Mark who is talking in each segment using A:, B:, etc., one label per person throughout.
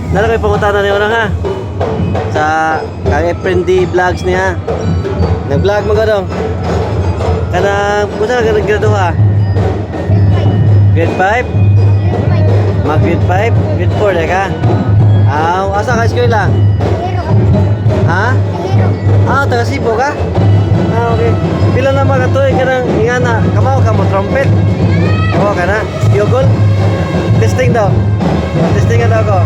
A: Nala ko'y pangutanan niyo na ha. Sa kay Friendly Vlogs niya. Nag-vlog mo ka dong. Kanang kusa ka nag-grado ha? Grade 5? Mag grade 5? Grade 4 ya ka? Asa ka eskwela? Ha? Taga Cebu ka? Okay. Pila na mga katuig ka nang ingana, kamaw ka mo trumpet? Oo ka na? Yogol? Testing daw. Testing daw ko.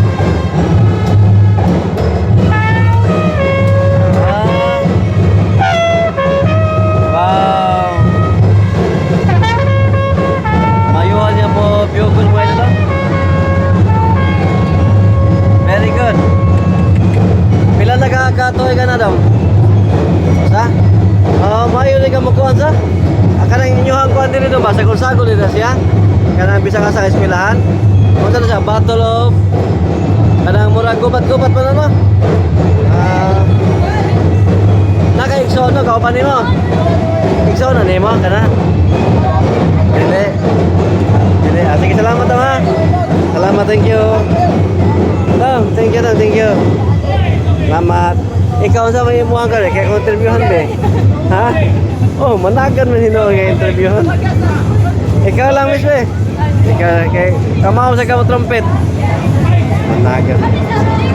A: Wow. Mayuhan niya po Yogol mo ito daw? Very good. Pila na katuig ka na daw? Sa? Mayo rin ka magkuhan sa? Kanang inyuhang kuhan din ito ba? Sagol-sagol nito siya? Kanang bisa ka sa eskwelahan? Kung saan siya? Battle of... Kanang murag gubat-gubat pa na no? Naka-ikso no? Kaupan mo? Ikso na ni mo? Kana? Dili. Dili. Sige, salamat daw ha? Salamat, thank you. Thank you daw, thank you. Salamat. Ikaw sa may imuhan ka rin, kaya kung interviewhan ba eh. Ha? Oh, managan man hino kaya interviewhan. Ikaw lang, miss eh. Ikaw, kaya kamaw sa trumpet. Managan.